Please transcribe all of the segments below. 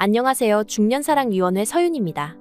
안녕하세요. 중년사랑위원회 서윤입니다.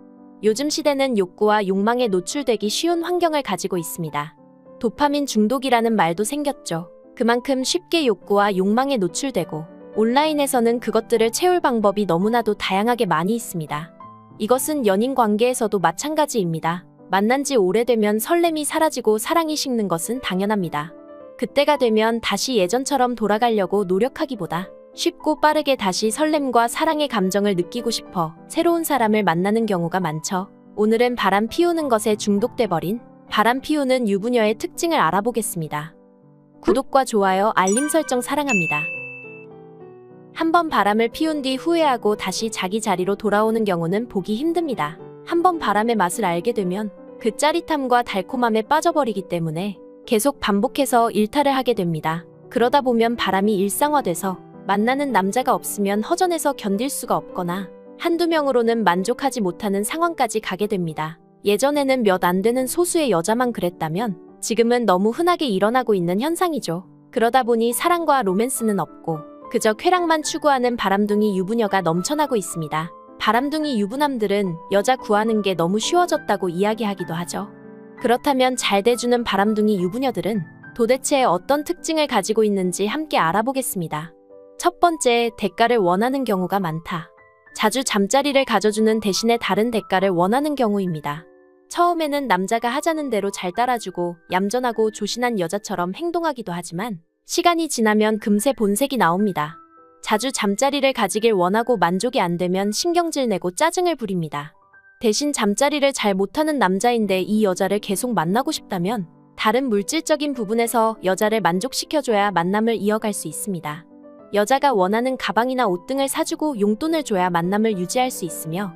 요즘 시대는 욕구와 욕망에 노출되기 쉬운 환경을 가지고 있습니다. 도파민 중독이라는 말도 생겼죠. 그만큼 쉽게 욕구와 욕망에 노출되고 온라인에서는 그것들을 채울 방법이 너무나도 다양하게 많이 있습니다. 이것은 연인 관계에서도 마찬가지입니다. 만난 지 오래되면 설렘이 사라지고 사랑이 식는 것은 당연합니다. 그때가 되면 다시 예전처럼 돌아가려고 노력하기보다 쉽고 빠르게 다시 설렘과 사랑의 감정을 느끼고 싶어 새로운 사람을 만나는 경우가 많죠. 오늘은 바람 피우는 것에 중독돼 버린 바람 피우는 유부녀의 특징을 알아보겠습니다. 구독과 좋아요, 알림 설정 사랑합니다. 한번 바람을 피운 뒤 후회하고 다시 자기 자리로 돌아오는 경우는 보기 힘듭니다. 한번 바람의 맛을 알게 되면 그 짜릿함과 달콤함에 빠져버리기 때문에 계속 반복해서 일탈을 하게 됩니다. 그러다 보면 바람이 일상화돼서 만나는 남자가 없으면 허전해서 견딜 수가 없거나 한두 명으로는 만족하지 못하는 상황까지 가게 됩니다. 예전에는 몇 안 되는 소수의 여자만 그랬다면 지금은 너무 흔하게 일어나고 있는 현상이죠. 그러다 보니 사랑과 로맨스는 없고 그저 쾌락만 추구하는 바람둥이 유부녀가 넘쳐나고 있습니다. 바람둥이 유부남들은 여자 구하는 게 너무 쉬워졌다고 이야기하기도 하죠. 그렇다면 잘 돼주는 바람둥이 유부녀들은 도대체 어떤 특징을 가지고 있는지 함께 알아보겠습니다. 첫 번째, 대가를 원하는 경우가 많다. 자주 잠자리를 가져주는 대신에 다른 대가를 원하는 경우입니다. 처음에는 남자가 하자는 대로 잘 따라주고 얌전하고 조신한 여자처럼 행동하기도 하지만 시간이 지나면 금세 본색이 나옵니다. 자주 잠자리를 가지길 원하고 만족이 안 되면 신경질 내고 짜증을 부립니다. 대신 잠자리를 잘 못하는 남자인데 이 여자를 계속 만나고 싶다면 다른 물질적인 부분에서 여자를 만족시켜줘야 만남을 이어갈 수 있습니다. 여자가 원하는 가방이나 옷 등을 사주고 용돈을 줘야 만남을 유지할 수 있으며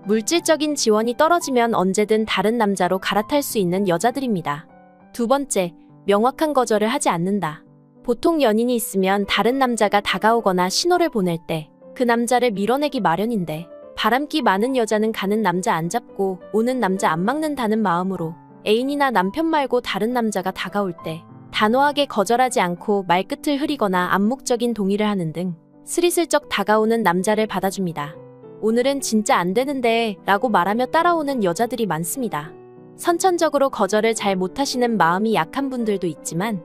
물질적인 지원이 떨어지면 언제든 다른 남자로 갈아탈 수 있는 여자들입니다. 두 번째, 명확한 거절을 하지 않는다. 보통 연인이 있으면 다른 남자가 다가오거나 신호를 보낼 때 그 남자를 밀어내기 마련인데 바람기 많은 여자는 가는 남자 안 잡고 오는 남자 안 막는다는 마음으로 애인이나 남편 말고 다른 남자가 다가올 때 단호하게 거절하지 않고 말끝을 흐리거나 암묵적인 동의를 하는 등 스리슬쩍 다가오는 남자를 받아줍니다. 오늘은 진짜 안 되는데 라고 말하며 따라오는 여자들이 많습니다. 선천적으로 거절을 잘 못하시는 마음이 약한 분들도 있지만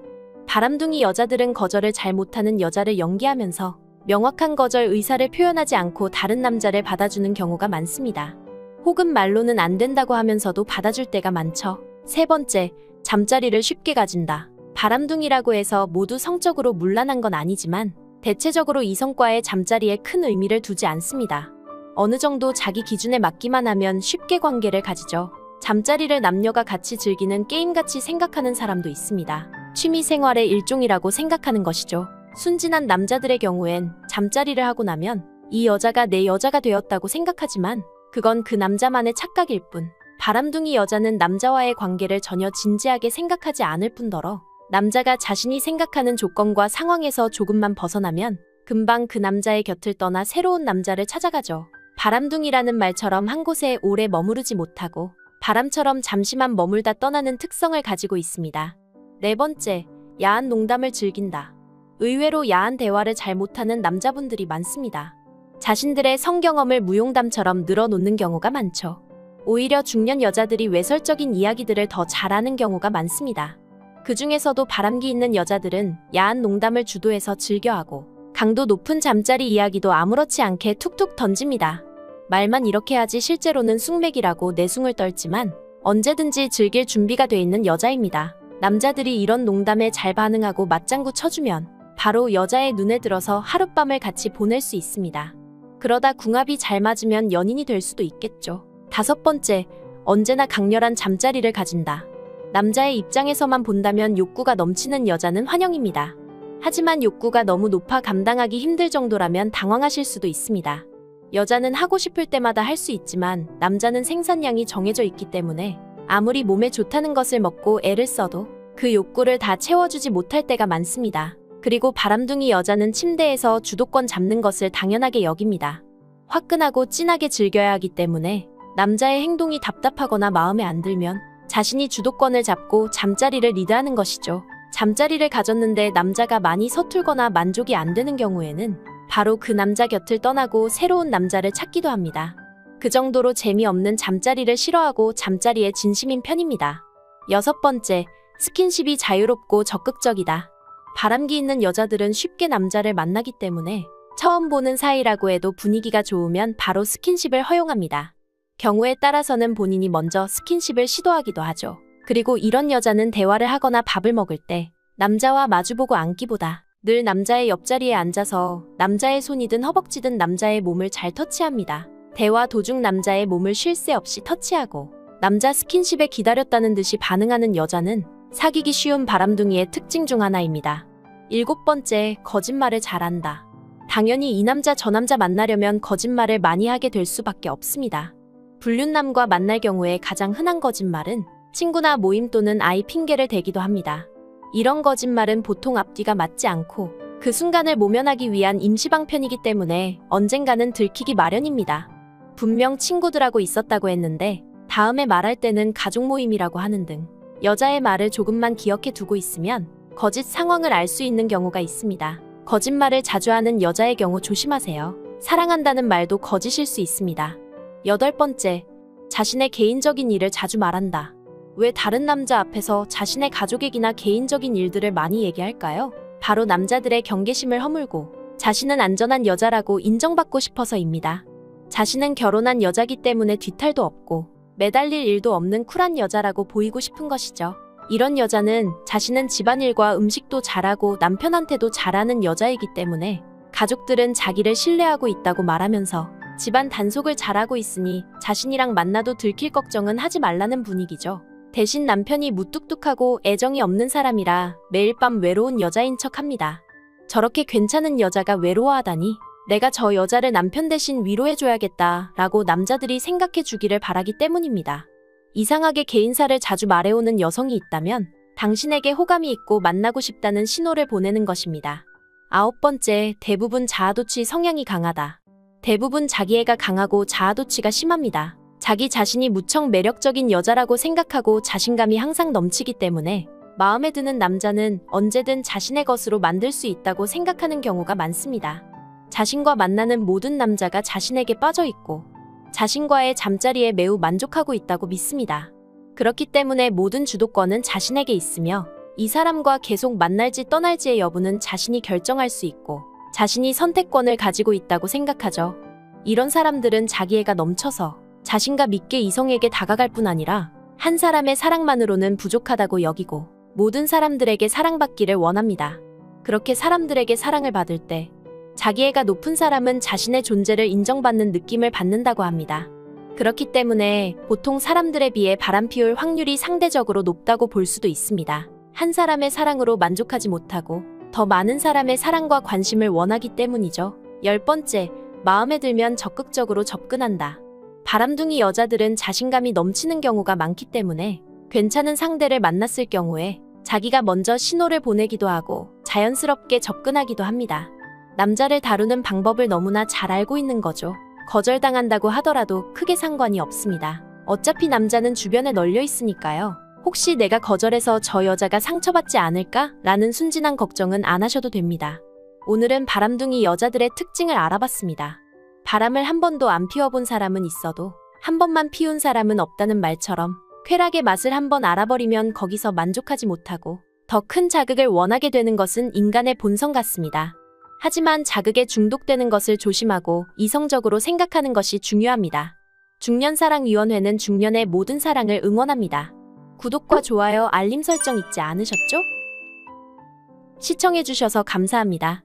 바람둥이 여자들은 거절을 잘 못하는 여자를 연기하면서 명확한 거절 의사를 표현하지 않고 다른 남자를 받아주는 경우가 많습니다. 혹은 말로는 안 된다고 하면서도 받아줄 때가 많죠. 세 번째, 잠자리를 쉽게 가진다. 바람둥이라고 해서 모두 성적으로 문란한 건 아니지만 대체적으로 이성과의 잠자리에 큰 의미를 두지 않습니다. 어느 정도 자기 기준에 맞기만 하면 쉽게 관계를 가지죠. 잠자리를 남녀가 같이 즐기는 게임같이 생각하는 사람도 있습니다. 취미 생활의 일종이라고 생각하는 것이죠. 순진한 남자들의 경우엔 잠자리를 하고 나면 이 여자가 내 여자가 되었다고 생각하지만 그건 그 남자만의 착각일 뿐, 바람둥이 여자는 남자와의 관계를 전혀 진지하게 생각하지 않을 뿐더러 남자가 자신이 생각하는 조건과 상황에서 조금만 벗어나면 금방 그 남자의 곁을 떠나 새로운 남자를 찾아가죠. 바람둥이라는 말처럼 한 곳에 오래 머무르지 못하고 바람처럼 잠시만 머물다 떠나는 특성을 가지고 있습니다. 네 번째, 야한 농담을 즐긴다. 의외로 야한 대화를 잘 못하는 남자분들이 많습니다. 자신들의 성경험을 무용담처럼 늘어놓는 경우가 많죠. 오히려 중년 여자들이 외설적인 이야기들을 더 잘하는 경우가 많습니다. 그 중에서도 바람기 있는 여자들은 야한 농담을 주도해서 즐겨하고 강도 높은 잠자리 이야기도 아무렇지 않게 툭툭 던집니다. 말만 이렇게 하지 실제로는 숙맥이라고 내숭을 떨지만 언제든지 즐길 준비가 돼 있는 여자입니다. 남자들이 이런 농담에 잘 반응하고 맞장구 쳐주면 바로 여자의 눈에 들어서 하룻밤을 같이 보낼 수 있습니다. 그러다 궁합이 잘 맞으면 연인이 될 수도 있겠죠. 다섯 번째, 언제나 강렬한 잠자리를 가진다. 남자의 입장에서만 본다면 욕구가 넘치는 여자는 환영입니다. 하지만 욕구가 너무 높아 감당하기 힘들 정도라면 당황하실 수도 있습니다. 여자는 하고 싶을 때마다 할 수 있지만 남자는 생산량이 정해져 있기 때문에 아무리 몸에 좋다는 것을 먹고 애를 써도 그 욕구를 다 채워주지 못할 때가 많습니다. 그리고 바람둥이 여자는 침대에서 주도권 잡는 것을 당연하게 여깁니다. 화끈하고 진하게 즐겨야 하기 때문에 남자의 행동이 답답하거나 마음에 안 들면 자신이 주도권을 잡고 잠자리를 리드하는 것이죠. 잠자리를 가졌는데 남자가 많이 서툴거나 만족이 안 되는 경우에는 바로 그 남자 곁을 떠나고 새로운 남자를 찾기도 합니다. 그 정도로 재미없는 잠자리를 싫어하고 잠자리에 진심인 편입니다. 6번째, 스킨십이 자유롭고 적극적이다. 바람기 있는 여자들은 쉽게 남자를 만나기 때문에 처음 보는 사이라고 해도 분위기가 좋으면 바로 스킨십을 허용합니다. 경우에 따라서는 본인이 먼저 스킨십을 시도하기도 하죠. 그리고 이런 여자는 대화를 하거나 밥을 먹을 때 남자와 마주보고 앉기보다 늘 남자의 옆자리에 앉아서 남자의 손이든 허벅지든 남자의 몸을 잘 터치합니다. 대화 도중 남자의 몸을 쉴 새 없이 터치하고 남자 스킨십에 기다렸다는 듯이 반응하는 여자는 사귀기 쉬운 바람둥이의 특징 중 하나입니다. 7번째, 거짓말을 잘한다. 당연히 이 남자 저 남자 만나려면 거짓말을 많이 하게 될 수밖에 없습니다. 불륜남과 만날 경우에 가장 흔한 거짓말은 친구나 모임 또는 아이 핑계를 대기도 합니다. 이런 거짓말은 보통 앞뒤가 맞지 않고 그 순간을 모면하기 위한 임시방편이기 때문에 언젠가는 들키기 마련입니다. 분명 친구들하고 있었다고 했는데 다음에 말할 때는 가족 모임이라고 하는 등 여자의 말을 조금만 기억해 두고 있으면 거짓 상황을 알 수 있는 경우가 있습니다. 거짓말을 자주 하는 여자의 경우 조심하세요. 사랑한다는 말도 거짓일 수 있습니다. 8번째, 자신의 개인적인 일을 자주 말한다. 왜 다른 남자 앞에서 자신의 가족 얘기나 개인적인 일들을 많이 얘기할까요? 바로 남자들의 경계심을 허물고 자신은 안전한 여자라고 인정받고 싶어서입니다. 자신은 결혼한 여자기 때문에 뒤탈도 없고 매달릴 일도 없는 쿨한 여자라고 보이고 싶은 것이죠. 이런 여자는 자신은 집안일과 음식도 잘하고 남편한테도 잘하는 여자이기 때문에 가족들은 자기를 신뢰하고 있다고 말하면서 집안 단속을 잘하고 있으니 자신이랑 만나도 들킬 걱정은 하지 말라는 분위기죠. 대신 남편이 무뚝뚝하고 애정이 없는 사람이라 매일 밤 외로운 여자인 척합니다. 저렇게 괜찮은 여자가 외로워하다니 내가 저 여자를 남편 대신 위로해줘야겠다 라고 남자들이 생각해 주기를 바라기 때문입니다. 이상하게 개인사를 자주 말해오는 여성이 있다면 당신에게 호감이 있고 만나고 싶다는 신호를 보내는 것입니다. 9번째, 대부분 자아도취 성향이 강하다. 대부분 자기애가 강하고 자아도취가 심합니다. 자기 자신이 무척 매력적인 여자라고 생각하고 자신감이 항상 넘치기 때문에 마음에 드는 남자는 언제든 자신의 것으로 만들 수 있다고 생각하는 경우가 많습니다. 자신과 만나는 모든 남자가 자신에게 빠져 있고 자신과의 잠자리에 매우 만족하고 있다고 믿습니다. 그렇기 때문에 모든 주도권은 자신에게 있으며 이 사람과 계속 만날지 떠날지의 여부는 자신이 결정할 수 있고 자신이 선택권을 가지고 있다고 생각하죠. 이런 사람들은 자기애가 넘쳐서 자신감 있게 이성에게 다가갈 뿐 아니라 한 사람의 사랑만으로는 부족하다고 여기고 모든 사람들에게 사랑받기를 원합니다. 그렇게 사람들에게 사랑을 받을 때 자기애가 높은 사람은 자신의 존재를 인정받는 느낌을 받는다고 합니다. 그렇기 때문에 보통 사람들에 비해 바람피울 확률이 상대적으로 높다고 볼 수도 있습니다. 한 사람의 사랑으로 만족하지 못하고 더 많은 사람의 사랑과 관심을 원하기 때문이죠. 10번째, 마음에 들면 적극적으로 접근한다. 바람둥이 여자들은 자신감이 넘치는 경우가 많기 때문에 괜찮은 상대를 만났을 경우에 자기가 먼저 신호를 보내기도 하고 자연스럽게 접근하기도 합니다. 남자를 다루는 방법을 너무나 잘 알고 있는 거죠. 거절당한다고 하더라도 크게 상관이 없습니다. 어차피 남자는 주변에 널려 있으니까요. 혹시 내가 거절해서 저 여자가 상처받지 않을까? 라는 순진한 걱정은 안 하셔도 됩니다. 오늘은 바람둥이 여자들의 특징을 알아봤습니다. 바람을 한 번도 안 피워본 사람은 있어도 한 번만 피운 사람은 없다는 말처럼 쾌락의 맛을 한 번 알아버리면 거기서 만족하지 못하고 더 큰 자극을 원하게 되는 것은 인간의 본성 같습니다. 하지만 자극에 중독되는 것을 조심하고 이성적으로 생각하는 것이 중요합니다. 중년사랑위원회는 중년의 모든 사랑을 응원합니다. 구독과 좋아요, 알림 설정 잊지 않으셨죠? 시청해주셔서 감사합니다.